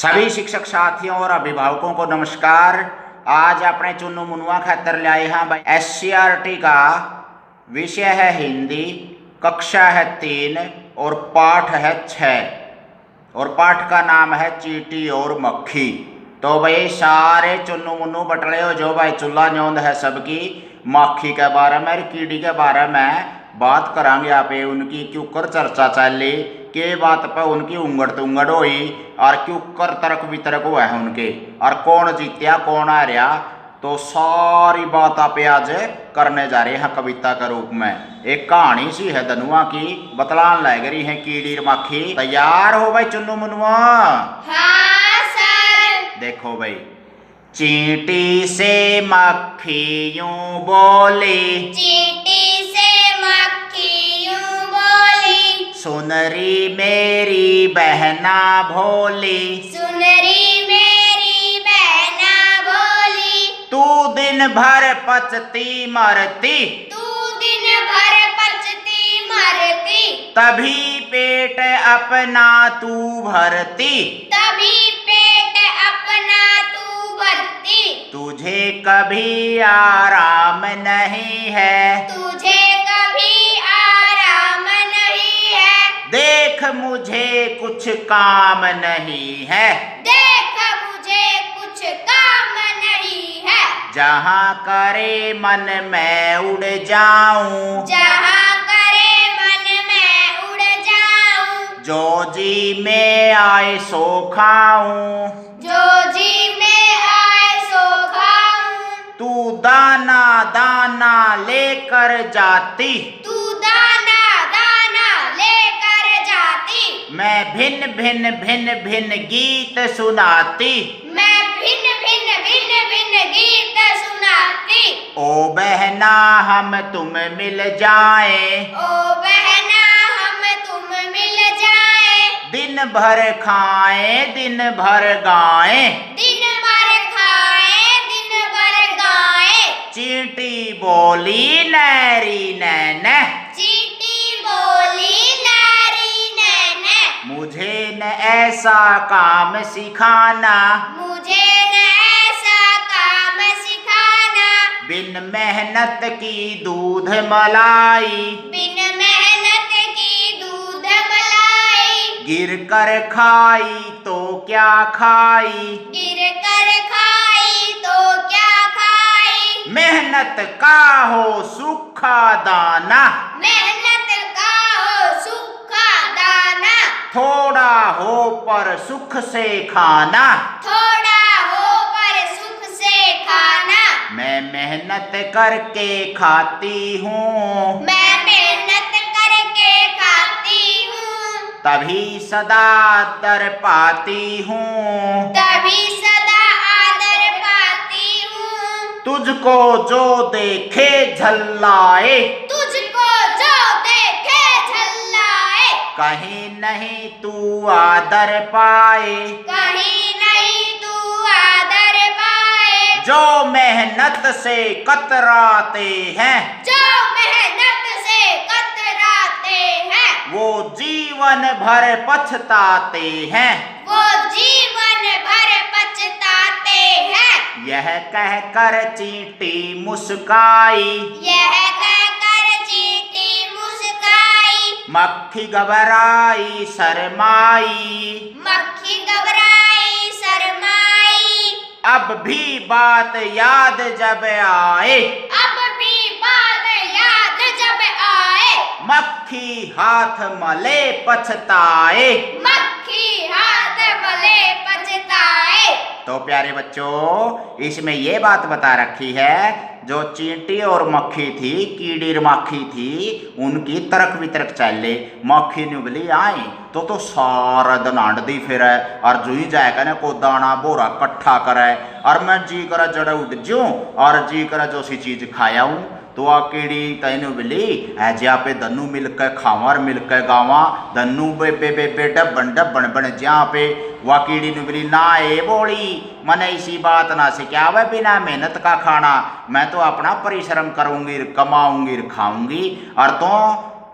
सभी शिक्षक साथियों और अभिभावकों को नमस्कार। आज अपने चुन्नू मुनुआ खातर ले आए हैं भाई SCRT का विषय है हिंदी, कक्षा है 3 और पाठ है 6 और पाठ का नाम है चींटी और मक्खी। तो भाई सारे चुन्नू मुन्नू बटले हो जो भाई चूल्हा न्योंद है सबकी मक्खी के बारे में और कीड़ी के बारे में बात करांगे। आप उनकी क्यों कर चर्चा चली के बात पर उनकी उंगड़ तुंगड़ हुई और क्यों कर तर्क वितर्क हुआ है उनके और कौन जीत्या कौन आ रहा, तो सारी बात आप आज करने जा रहे हैं कविता के रूप में। एक कहानी सी है धनुआ की, बतलान लग रही है कीड़ी मक्खी। तैयार हो भाई चुन्नू मुनुआ? हाँ सर। देखो भाई, चींटी से मक्खी यूं बोली, चींटी से मक्खी यूं बोली, सुन रही मेरी बहना भोली, सुन रही मेरी बहना बोली, तू दिन भर पचती मरती, तू दिन भर पचती मरती, तभी पेट अपना तू भरती, तभी पेट अपना तू भरती, तुझे कभी आराम नहीं है, तुझे कभी आराम नहीं है, देख मुझे कुछ काम नहीं है, देख मुझे कुछ काम नहीं है, जहाँ करे मन मैं उड़ जाऊं, जहाँ करे मन में उड़ जाऊं, जो जी में आए सो खाऊं, जो जी में आए सो खाऊं, तू दाना दाना लेकर जाती, तू दाना दाना लेकर जाती, मैं भिन्न भिन्न भिन्न भिन्न गीत सुनाती, मैं भिन्न भिन्न भिन्न भिन्न गीत सुनाती, ओ बहना हम तुम मिल जाए, ओ बहना हम तुम मिल जाए, दिन भर खाए दिन भर गाए, दिन भर खाए दिन भर गाए, चींटी बोली नैरी नैन, चींटी बोली नारी नैन, मुझे न ऐसा काम सिखाना, मुझे न ऐसा काम सिखाना, बिन मेहनत की दूध मलाई, बिन मेहनत की दूध मलाई, गिर कर खाई तो क्या खाई, गिर कर खाई तो क्या खाई, मेहनत का हो सूखा दाना, मेहनत का हो सूखा दाना, थोड़ा हो पर सुख से खाना, थोड़ा हो पर सुख से खाना, मैं मेहनत करके खाती हूँ, मैं मेहनत करके खाती हूँ, तभी सदा दर पाती हूँ, तभी सदा आदर पाती हूँ, तुझको जो देखे झल्लाए, तुझको जो देखे झल्लाए, कहीं नहीं तू आदर पाए, कहीं नहीं तू आदर पाए, जो मेहनत से कतराते हैं, जो मेहनत से कतराते हैं, वो जीवन भर पछताते हैं, वो जीवन भर पछताते हैं, यह कहकर चींटी मुस्काई, यह कहकर चींटी मुस्काई, मक्खी घबराई शर्माई, मक्खी घबराई शर्माई, अब भी बात याद जब आए, अब भी बात याद जब आए, मक्खी हाथ मले पछताए। मक्खी हाथ मले पछताए। तो प्यारे बच्चों, इसमें ये बात बता रखी है, जो चींटी और मक्खी थी, कीड़ी मक्खी थी, उनकी तर्क वितर्क चले। मक्खी नुबली आई तो सारा दिन आंडदी फिर और जुई जाएगा ना को दाना बोरा इकट्ठा करे और मैं जी करा जड़ उठ जू और जी करा जो सी चीज खायाऊं, तो आ कीड़ी तैनु बिली ऐजा पे दन्नू मिलकर खावर मिलकर गावा दन्नू बे बे बे बे डबन डबन बन जहाँ पे वह कीड़ी नुबली ना ए बोली मने इसी बात ना सिखावे बिना मेहनत का खाना, मैं तो अपना परिश्रम करूंगी कमाऊंगी खाऊंगी और तो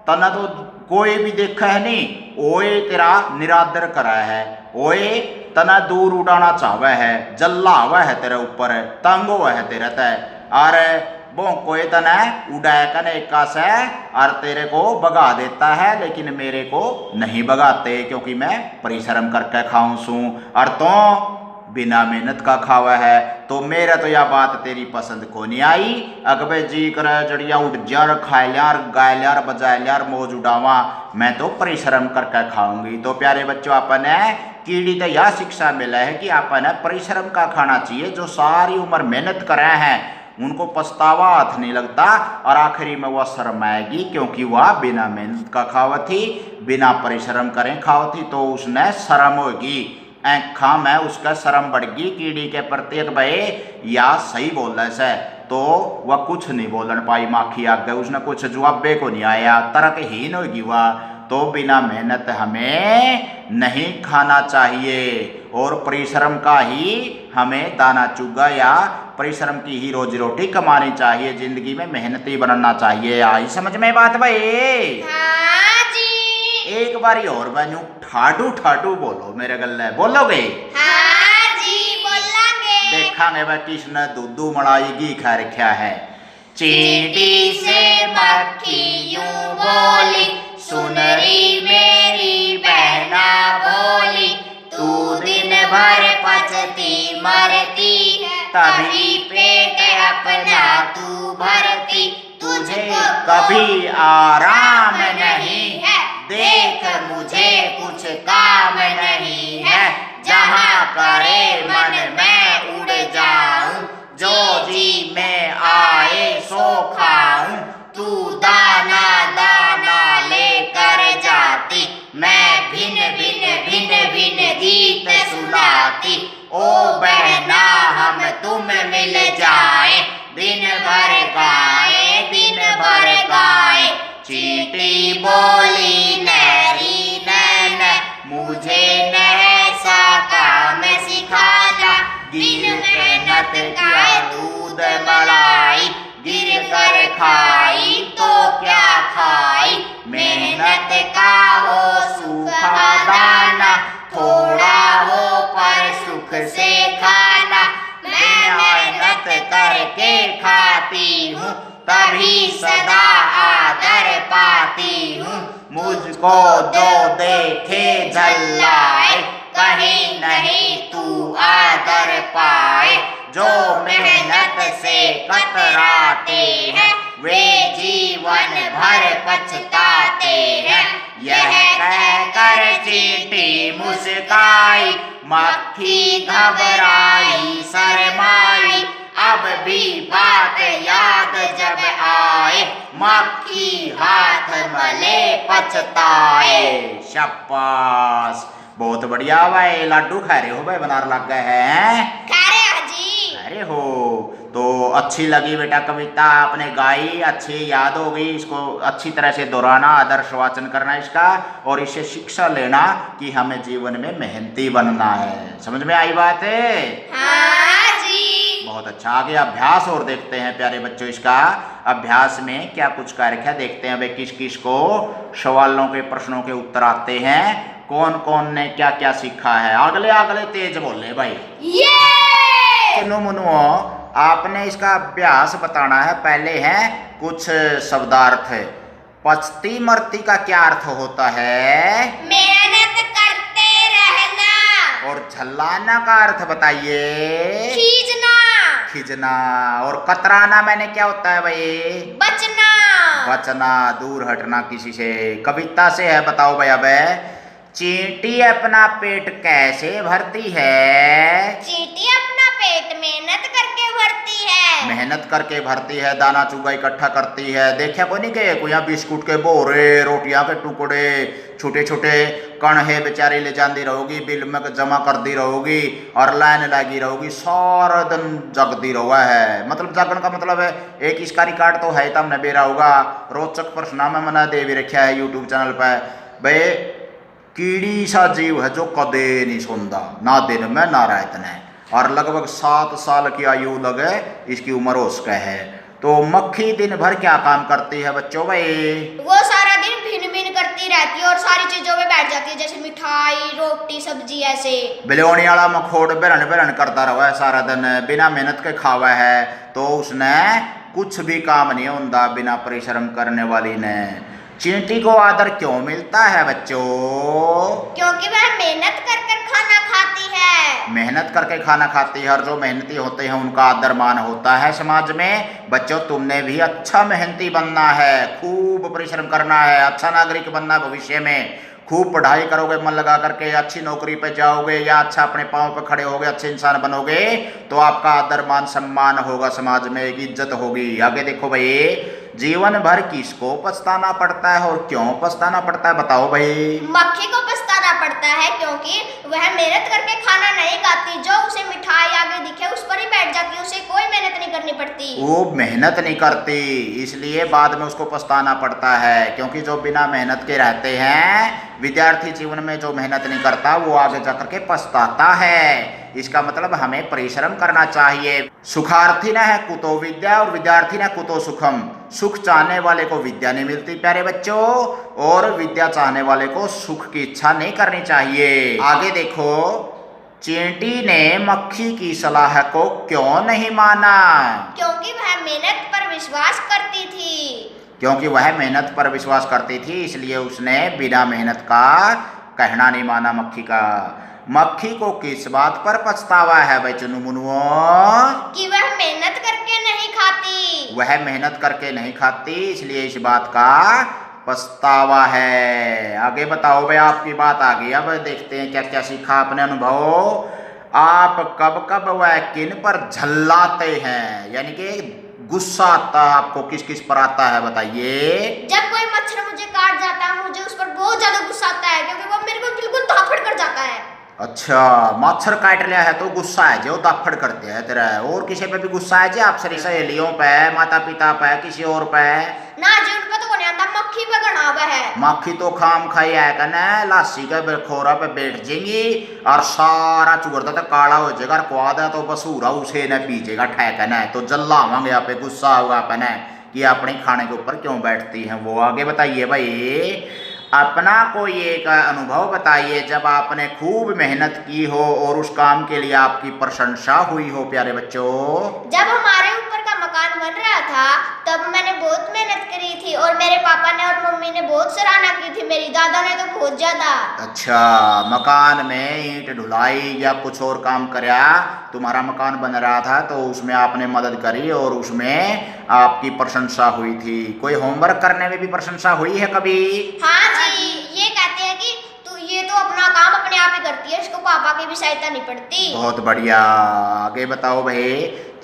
तना तो कोई भी देखा है नहीं, ओए तेरा निरादर करा है, ओए तना दूर उड़ाना चाहवे है, जल्ला हुआ है तेरे ऊपर, तंग हुआ है तेरे तय, और वो कोई तना उड़ाए कने का से और तेरे को भगा देता है, लेकिन मेरे को नहीं भगाते क्योंकि मैं परिश्रम करके खाऊं सूं, और तो बिना मेहनत का खावा है। तो मेरा तो यह बात तेरी पसंद को नहीं आई। अगबे जी करे जड़िया उठ जार खाए लियार गाय लियार बजाए लियार मौज उड़ावा, मैं तो परिश्रम करके खाऊंगी। तो प्यारे बच्चों, अपन कीड़ी तो यह शिक्षा मिला है कि अपन परिश्रम का खाना चाहिए। जो सारी उम्र मेहनत कर रहे हैं उनको पछतावा हाथ नहीं लगता, और आखिरी में वह शर्म आएगी क्योंकि वह बिना मेहनत का खावत थी, बिना परिश्रम करें खावत थी, तो उसने शर्म होगी। ऐखा में उसका शर्म बढ़गी कीड़ी के प्रति भाई या सही बोल रहे से, तो वह कुछ नहीं बोलन पाई माखी आगे, उसने कुछ जवाबे को नहीं आया, तर्कहीन होगी वह। तो बिना मेहनत हमें नहीं खाना चाहिए और परिश्रम का ही हमें दाना चुगा या परिश्रम की ही रोजी रोटी कमानी चाहिए। जिंदगी में मेहनती बनना चाहिए। आई समझ में बात भाई? हाँ जी। एक बारी और बनू, ठाडू ठाडू बोलो मेरे गले, बोलोगे? हाँ जी बोलांगे। देखांगे भाई किसने दूधू मलाई घी खा रखा है। चींटी से मक्खी यूं बोली, सुन रही मेरी बहना बोली, तू दिन भर पचती मरती है, तभी पेट अपना तू भरती, तुझे कभी आराम नहीं है, देख मुझे कुछ काम नहीं है, जहाँ करे मन मैं उड़ जाऊं, जो जी में आए सो खाऊं, तू दाना दाना लेकर जाती, मैं भिन्न भिन्न भिन्न भिन्न गीत सुनाती, ओ बहना हम तुम मिल जाए, दिन भर गाए दिन भर गाए। चींटी बोली नैरी नैन, मुझे ऐसा काम सिखाना, गिर मेहनत का दूध मलाई, गिर कर खाई तो क्या खाई, मेहनत का हो सूखा दाना, थोड़ा हो पर सुख से खाना, मैं मेहनत करके खाती हूँ, तभी सदा आदर पाती हूँ, मुझको जो देखे झल्लाए, कहीं नहीं तू आदर पाए, जो मेहनत से कतराते हैं, वे जीवन भर पछताते हैं। यह कहकर चींटी मुस्काई, मक्खी घबराई शर्माई, अब भी बात याद जब आए, मक्खी हाथ मले पछताए। शाबाश, बहुत बढ़िया भाई। लाडू खा रहे हो भाई? बनार लग गए हैं? खा रहे हैं जी। अरे हो, तो अच्छी लगी बेटा कविता, आपने गाई, अच्छी याद हो गई, इसको अच्छी तरह से दोहराना, आदर्श वाचन करना इसका, और इससे शिक्षा लेना कि हमें जीवन में मेहनती बनना है। समझ में आई बात है? हाँ जी। बहुत अच्छा। आगे अभ्यास और देखते हैं प्यारे बच्चों। इसका अभ्यास में क्या कुछ कार्य है देखते हैं। वे किस किस को सवालों के प्रश्नों के उत्तर आते हैं, कौन कौन ने क्या क्या सीखा है। अगले अगले तेज बोले भाई। सुनो मुनुओ, आपने इसका अभ्यास बताना है। पहले है कुछ शब्दार्थ। पचती मरती का क्या अर्थ होता है? मेहनत करते रहना। और झल्लाना का अर्थ बताइए। खींचना। खींचना। और कतराना मैंने क्या होता है भाई? बचना। बचना, दूर हटना किसी से। कविता से है, बताओ भाई। अब चींटी अपना पेट कैसे भरती है? चींटी अपना पेट मेहनत करके भरती है। मेहनत करके भरती है, दाना चुगा इकट्ठा करती है। देखा को नहीं के कोई बिस्कुट के बोरे, रोटियां के टुकड़े, छोटे छोटे कण है, बेचारी ले जाती रहोगी, बिल में जमा कर दी रहोगी और लाइन लगी रहोगी, सारा दिन जगती रहो है। मतलब जागरण का मतलब है एक इसका रिकॉर्ड तो है, तुमने बेरा होगा। रोचक प्रश्न में मैंने दे भी रखा है यूट्यूब चैनल पर भाई। कीड़ी सा जीव है जो कदे नहीं सोंदा, ना दिन में ना रात में, और लगभग 7 साल की आयु लगे इसकी उम्र हो सके है। तो मक्खी दिन भर क्या काम करती है बच्चों भाई? वो सारा दिन भिन भिन करती करती रहती है और सारी चीजों में बैठ जाती है, जैसे मिठाई, रोटी, सब्जी ऐसे। बिलोनी वाला मखोड़ बेरन बेरन करता रहा सारा दिन, बिना मेहनत के खावा है, तो उसने कुछ भी काम नहीं होता बिना परिश्रम करने वाली ने। चींटी को आदर क्यों मिलता है बच्चों? क्योंकि वह मेहनत कर कर खाना खाती है। मेहनत करके खाना खाती है और जो मेहनती होते हैं उनका आदर मान होता है समाज में। बच्चों तुमने भी अच्छा मेहनती बनना है, खूब परिश्रम करना है, अच्छा नागरिक बनना है भविष्य में। खूब पढ़ाई करोगे मन लगा करके, अच्छी नौकरी पे जाओगे या अच्छा अपने पाँव पे खड़े होगे, अच्छे इंसान बनोगे, तो आपका आदर मान सम्मान होगा, समाज में एक इज्जत होगी। आगे देखो भाई, जीवन भर किसको पछताना पड़ता है और क्यों पछताना पड़ता है बताओ भाई? मक्खी को पछताना पड़ता है क्योंकि वह मेहनत करके खाना नहीं खाती, जो उसे मिठाई आगे दिखे उस पर ही बैठ जाती है, उसे कोई मेहनत नहीं करनी पड़ती। वो मेहनत नहीं करती इसलिए बाद में उसको पछताना पड़ता है, क्योंकि जो बिना मेहनत के रहते हैं, विद्यार्थी जीवन में जो मेहनत नहीं करता वो आगे जाकर के पछताता है। इसका मतलब हमें परिश्रम करना चाहिए। सुखार्थी न है कुतो विद्या और विद्यार्थी न कुतो सुखम। सुख चाहने वाले को विद्या नहीं मिलती प्यारे बच्चों, और विद्या चाहने वाले को सुख की इच्छा नहीं करनी चाहिए। आगे देखो, चींटी ने मक्खी की सलाह को क्यों नहीं माना? क्योंकि वह मेहनत पर विश्वास करती थी। क्योंकि वह मेहनत पर विश्वास करती थी, इसलिए उसने बिना मेहनत का कहना नहीं माना मक्खी का। मक्खी को किस बात पर पछतावा है भाई चुनु मुनुओ? कि वह मेहनत करके नहीं खाती। वह मेहनत करके नहीं खाती, इसलिए इस बात का पछतावा है। आगे बताओ भाई, आपकी बात आ गई, अब देखते हैं क्या क्या सीखा अपने अनुभव। आप कब कब वह किन पर झल्लाते हैं, यानी कि गुस्सा आता है आपको किस किस पर आता है बताइए? जब कोई मच्छर मुझे काट जाता है, मुझे उस पर बहुत ज्यादा गुस्सा आता है, क्योंकि वो मेरे को बिल्कुल धाफड़ कर जाता है। अच्छा, मच्छर काट लिया है तो गुस्सा है जो दाफड़ करते हैं तेरा? और किसी पे भी गुस्सा है जी? आप सहेलियों पे, माता पिता पे, किसी और पे? ना जी, उन पे तो नहीं आता, मक्खी पे गणा हुआ है। मक्खी तो खाम खाई है कने लासी के खोरा पे बैठ जाएंगी और सारा चुगरदा तो काला हो जाएगा, और क्वादा तो बसूरा उसे न पीछेगा ठहकना, तो जल्ला मांगे आप पे, गुस्सा होगा अपने कि अपने खाने के ऊपर क्यों बैठती हैं वो। आगे बताइए भाई, अपना कोई एक अनुभव बताइए जब आपने खूब मेहनत की हो और उस काम के लिए आपकी प्रशंसा हुई हो प्यारे बच्चों। जब हमारे ऊपर का मकान बन रहा था तब मैंने बहुत मेहनत करी थी, और मेरे पापा ने और मम्मी ने बहुत सराहना की थी, मेरी दादा ने तो बहुत ज्यादा। अच्छा, मकान में ईंट ढुलाई या कुछ और काम करया, तुम्हारा मकान बन रहा था तो उसमें आपने मदद करी और उसमें आपकी प्रशंसा हुई थी। कोई होमवर्क करने में भी प्रशंसा हुई है कभी? हाँ जी, ये कहते हैं कि तू ये तो अपना काम अपने आप ही करती है, इसको पापा की भी सहायता नहीं पड़ती। बहुत बढ़िया। आगे बताओ भाई,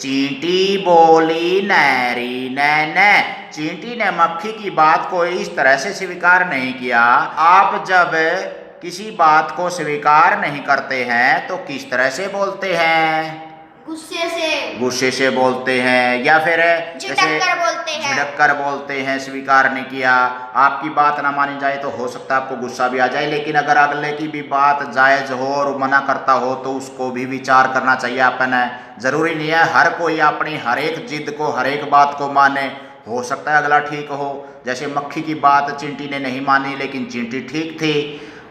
चींटी बोली नैरी नैने। चींटी ने मक्खी की बात को इस तरह से स्वीकार नहीं किया। आप जब किसी बात को स्वीकार नहीं करते हैं तो किस तरह से बोलते हैं? गुस्से से। गुस्से से बोलते हैं या फिर झिड़क कर बोलते हैं। झिड़क कर बोलते हैं, स्वीकार नहीं किया। आपकी बात ना मानी जाए तो हो सकता है आपको गुस्सा भी आ जाए, लेकिन अगर अगले की भी बात जायज हो और मना करता हो तो उसको भी विचार करना चाहिए अपन। जरूरी नहीं है हर कोई अपनी हर एक जिद को, हर एक बात को माने। हो सकता है अगला ठीक हो, जैसे मक्खी की बात चींटी ने नहीं मानी लेकिन चींटी ठीक थी।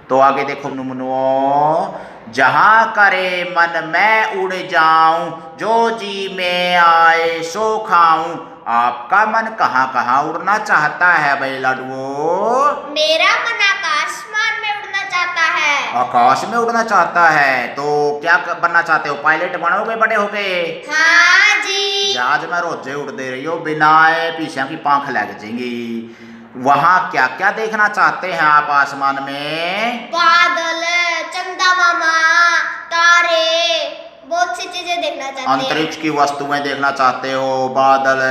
तो आगे देखो मुनुओ, जहाँ करे मन मैं उड़ जाऊं, जो जी में आए सो खाऊं। आपका मन कहाँ कहाँ उड़ना चाहता है भाई लाडुओ? मेरा मन आकाशमान में उड़ना चाहता है। आकाश में उड़ना चाहता है, तो क्या बनना चाहते हो? पायलट बनोगे बड़े होके? हाँ जी। जहाज में रोजे उड़ते रही हो, बिना पीछे की पांख लग जाएंगी। वहाँ क्या क्या देखना चाहते हैं आप आसमान में? बादल, चंदा मामा, तारे, बहुत सी चीजें देखना चाहते हैं। अंतरिक्ष की वस्तुएं देखना चाहते हो, बादल,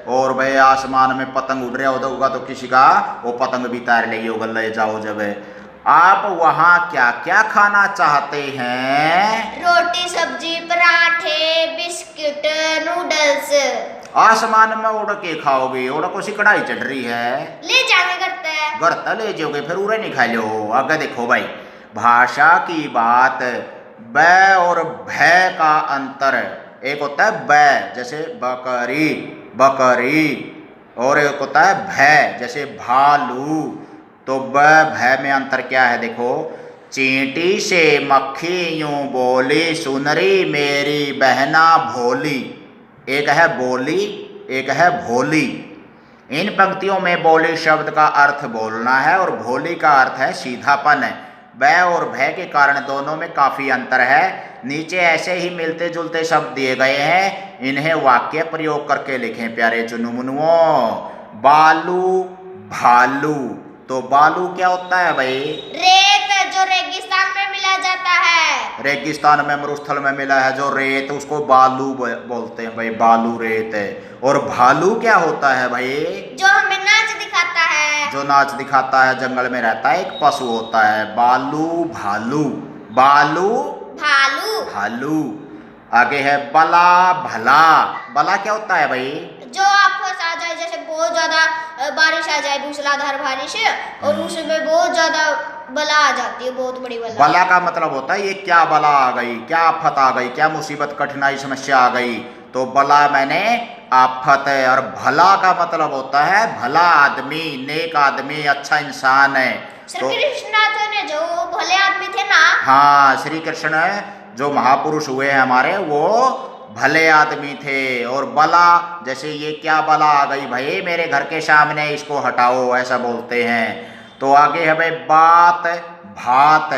और भाई आसमान में पतंग उड़ रहा होगा तो किसी का वो पतंग भी तैर ले होगा ले जाओ जब। आप वहाँ क्या क्या खाना चाहते हैं? रोटी, सब्जी, पराठे, बिस्किट, नूडल्स। आसमान में उड़ के खाओगे? उड़ को सी कढ़ाई चढ़ रही है, ले जाके करते हैं। घर तक ले जाओगे फिर उड़े नहीं खा लो। आगे देखो भाई, भाषा की बात, ब और भय का अंतर। एक होता है ब जैसे बकरी बकरी, और एक होता है भय जैसे भालू। तो ब भ में अंतर क्या है देखो। चींटी से मक्खी यूं बोली, सुनरी मेरी बहना भोली। एक है बोली, एक है भोली। इन पंक्तियों में बोली शब्द का अर्थ बोलना है और भोली का अर्थ है सीधापन है। ब और भय के कारण दोनों में काफी अंतर है। नीचे ऐसे ही मिलते जुलते शब्द दिए गए हैं, इन्हें वाक्य प्रयोग करके लिखें प्यारे चुनु मुनुओं। बालू भालू, तो बालू क्या होता है भाई? रेत, जो रेगिस्तान में मिला जाता है। रेगिस्तान में मरुस्थल में मिला है जो रेत, उसको बालू बोलते हैं भाई, बालू रेत है। और भालू क्या होता है भाई? जो हमें नाच दिखाता है। जो नाच दिखाता है, जंगल में रहता है, एक पशु होता है। बालू भालू, बालू भालू। भालू। आगे है बला भला। बला क्या होता है भाई? जो आपस आ जाए, जैसे बहुत ज्यादा बारिश आ जाए, मूसलाधार बारिश, और उसमें बहुत ज्यादा बला आ जाती है, बहुत बड़ी बला। बला का मतलब होता है ये क्या बला आ गई, क्या आफत आ गई, क्या मुसीबत कठिनाई समस्या आ गई। तो बला मैंने आफत है। और भला का मतलब होता है भला आदमी, नेक आदमी, अच्छा इंसान है। श्री कृष्ण ने जो भले आदमी थे ना, हाँ, श्री कृष्ण जो महापुरुष हुए हैं हमारे, वो भले आदमी थे। और बला, जैसे ये क्या बला आ गई भाई मेरे घर के सामने, इसको हटाओ, ऐसा बोलते हैं। तो आगे है भाई बात भात।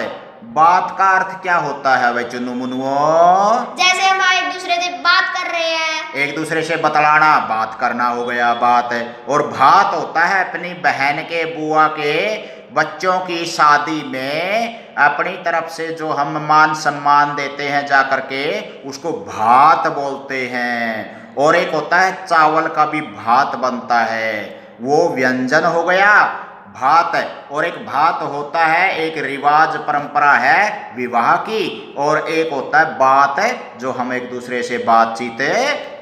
बात का अर्थ क्या होता है भाई चुनु मुनुओं? जैसे हम एक दूसरे से बात कर रहे हैं, एक दूसरे से बतलाना, बात करना हो गया बात। और भात होता है अपनी बहन के बुआ के बच्चों की शादी में अपनी तरफ से जो हम मान सम्मान देते हैं जा करके, उसको भात बोलते हैं। और एक होता है चावल का भी भात बनता है, वो व्यंजन हो गया भात। और एक भात होता है, एक रिवाज परंपरा है विवाह की। और एक होता है बात, जो हम एक दूसरे से बातचीत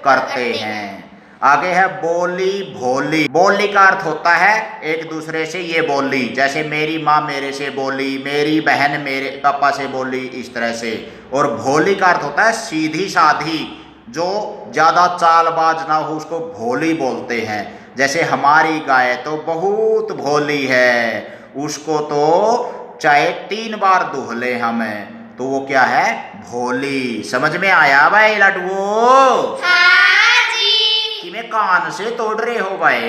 करते हैं। आगे है बोली भोली। बोली का अर्थ होता है एक दूसरे से ये बोली, जैसे मेरी माँ मेरे से बोली, मेरी बहन मेरे पापा से बोली, इस तरह से। और भोली का अर्थ होता है सीधी साधी, जो ज़्यादा चालबाज ना हो उसको भोली बोलते हैं। जैसे हमारी गाय तो बहुत भोली है, उसको तो चाहे 3 बार दुह ले हमें, तो वो क्या है? भोली। समझ में आया भाई लडुओ? हाँ जी। कि मैं कान से तोड़ रहे हो भाई,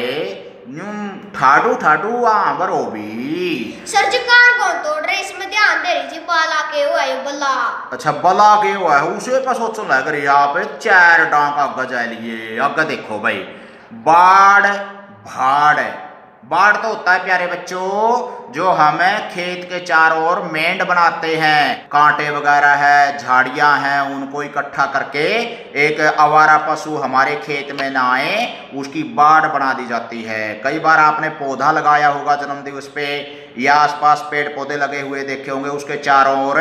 ठाडू ठाडू आंबर हो भी। सर जी कान कौन तोड़ रहे, इसमें ध्यान दे रही थी। बाला के हुआ है बला। अच्छा, बला के हुआ है, उसे पर सोचो लग रही आप 4 डांक आगे जा लिए। आगे देखो भाई, बाढ़ भाड़। बाढ़ तो होता है प्यारे बच्चों, जो हमें खेत के चारों ओर मेंढ बनाते हैं, कांटे वगैरह है, झाड़ियां हैं, उनको इकट्ठा करके एक आवारा पशु हमारे खेत में ना आए, उसकी बाढ़ बना दी जाती है। कई बार आपने पौधा लगाया होगा जन्मदिवस पे, या आसपास पेड़ पौधे लगे हुए देखे होंगे, उसके चारों ओर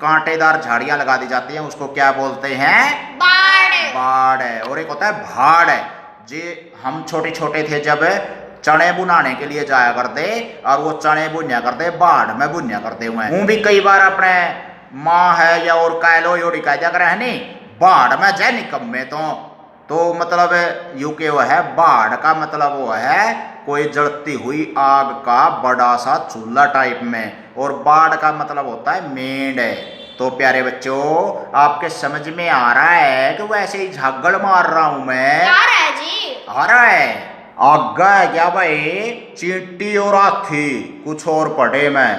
कांटेदार झाड़ियां लगा दी जाती हैं, उसको क्या बोलते हैं? बाढ़। बाढ़ है। और एक होता है भाड़। जी, हम छोटे छोटे थे जब चने बुनाने के लिए जाया करते, और वो चने बुनिया करते, बाढ़ में बुनिया करते हुए हूँ भी कई बार अपने माँ है या और कायलो योड़ी कह जा कर है नहीं, बाढ़ में जय निकम्मे तो मतलब यू के वो है, बाढ़ का मतलब वो है कोई जलती हुई आग का बड़ा सा चूल्हा टाइप में, और बाढ़ का मतलब होता है मेंढ। तो प्यारे बच्चों, आपके समझ में आ रहा है कि वैसे ही झागड़ मार रहा हूं मैं? आ रहा है जी, आ रहा है। आगा है क्या भाई? चींटी और हाथी कुछ और पढ़े मैं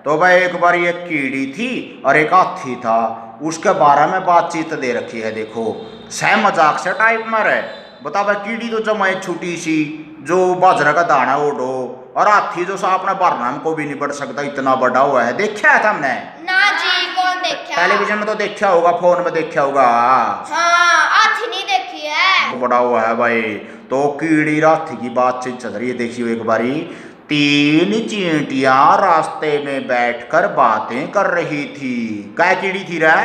तो भाई। एक बार एक कीड़ी थी और एक हाथी था, उसके बारे में बातचीत दे रखी है। देखो, सह मजाक से टाइप में रहे। बता भाई, कीड़ी तो जमाई छोटी सी जो बाजरा का दाना ओढ़ो, और हाथी जो सा अपना भरना को भी नहीं बढ़ सकता, इतना बड़ा हुआ है। देखा है तुमने? ना जी, कौन देखा? टेलीविजन में तो देखा होगा, फोन में देखा होगा। हाँ, हाथी नहीं देखी है। तो बड़ा हुआ है भाई। तो कीड़ी हाथी की बातचीत चल रही है। देखियो एक बारी, 3 चींटियां रास्ते में बैठकर बातें कर रही थी। क्या कीड़ी थी रे?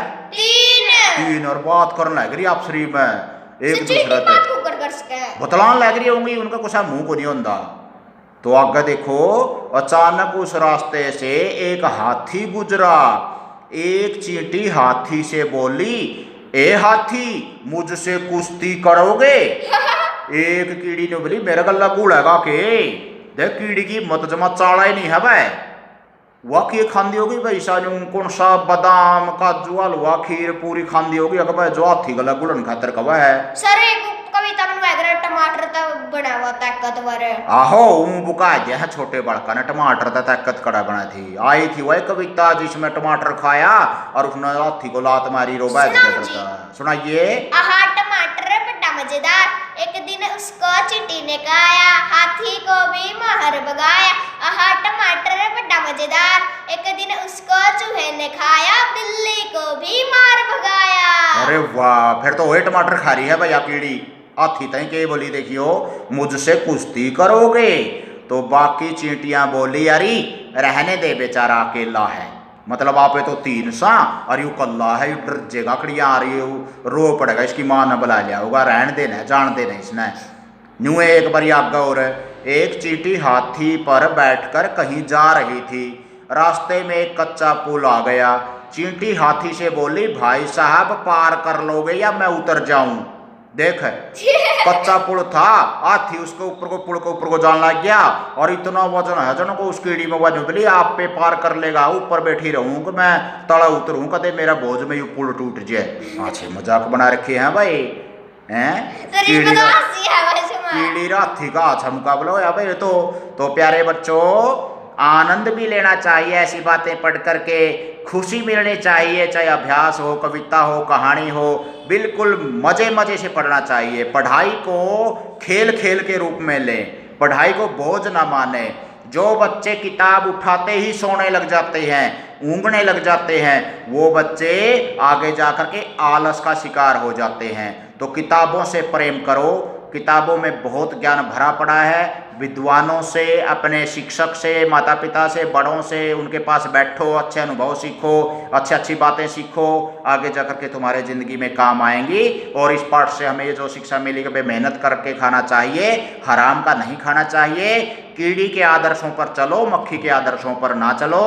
3 और बात करने लग रही आपसरी में एक दूसरे से, बतलान लग रही होंगी, उनका कुछ मुंह को नहीं होता। तो आगे देखो, अचानक उस रास्ते से एक हाथी गुजरा। एक चींटी हाथी से बोली, ए हाथी, मुझसे कुश्ती करोगे? एक कीड़ी ने बोली, मेरा गला गुड़ेगा के? देख कीड़ी की मत जमा चाड़ा ही नहीं है भाई। वह की खांदी होगी भाई सानू कौन सा बादाम काजू हलवा खीर पूरी खांदी होगी अगर भाई जो हाथी गला गुड़न खातर कवा है। सर एक कविता में वगैरह टमाटर तक बना हुआ ताकतवर है। आहो बुका दिया है छोटे बड़का ने टमाटर का ताकत कड़ा बना थी। आई थी वही कविता जिसमें टमाटर खाया और उसने हाथी को लात मारी रो बैठ गया। सुनाइए। आहा टमाटर बड़ा मजेदार, एक दिन उसको चींटी ने खाया, हाथी को भी मार भगाया। आहा टमाटर बड़ा मजेदार, एक दिन उसको चूहे ने खाया, बिल्ली को भी मार भगाया। अरे वाह, फिर तो वही टमाटर खा रही है भैया कीड़ी। हाथी तई के बोली देखियो मुझसे कुश्ती करोगे, तो बाकी चींटियां बोली अरे रहने दे बेचारा अकेला है, मतलब आपे तो 3 सा और यू कल्ला है, यू डर जेगा कड़िया आ रही है, रो पड़ेगा, इसकी माँ ने बुला लिया होगा, रहने देना जान देना इसने। यूं एक बार आगे और एक चींटी हाथी पर बैठकर कहीं जा रही थी। रास्ते में एक कच्चा पुल आ गया। चींटी हाथी से बोली भाई साहब पार कर लोगे या मैं उतर जाऊं। देख कच्चा पुल था, हाथी उसके ऊपर को पुल के ऊपर को जान लग गया और इतना वजन है जन को उस कीड़ी में वजन बोली आप पे पार कर लेगा, ऊपर बैठी रहूं कि मैं तला उतरूं कदे मेरा बोझ में यू पुल टूट जाए। अच्छे मजाक बना रखे हैं भाई हैं। कीड़ी हाथी का अच्छा मुकाबला हो भाई। तो प्यारे बच्चों आनंद भी लेना चाहिए ऐसी बातें पढ़ करके, खुशी मिलनी चाहिए, चाहे अभ्यास हो, कविता हो, कहानी हो, बिल्कुल मजे मजे से पढ़ना चाहिए। पढ़ाई को खेल खेल के रूप में लें, पढ़ाई को बोझ ना माने। जो बच्चे किताब उठाते ही सोने लग जाते हैं, ऊँघने लग जाते हैं, वो बच्चे आगे जाकर के आलस का शिकार हो जाते हैं। तो किताबों से प्रेम करो, किताबों में बहुत ज्ञान भरा पड़ा है। विद्वानों से, अपने शिक्षक से, माता पिता से, बड़ों से, उनके पास बैठो, अच्छे अनुभव सीखो, अच्छी अच्छी बातें सीखो, आगे जाकर के तुम्हारे ज़िंदगी में काम आएंगी। और इस पाठ से हमें ये जो शिक्षा मिली कि भाई मेहनत करके खाना चाहिए, हराम का नहीं खाना चाहिए। कीड़ी के आदर्शों पर चलो, मक्खी के आदर्शों पर ना चलो।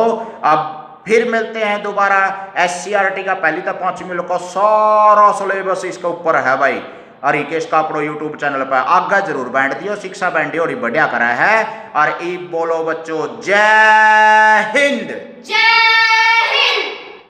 अब फिर मिलते हैं दोबारा। SCERT का पहली तक 5वीं का सारा सिलेबस इसके ऊपर है भाई। और इकेश का अपनो यूट्यूब चैनल पर आगा जरूर बैंड दियो, शिक्षा बैंड और बढ़िया करा है। और ई बोलो बच्चों जय हिंद। जय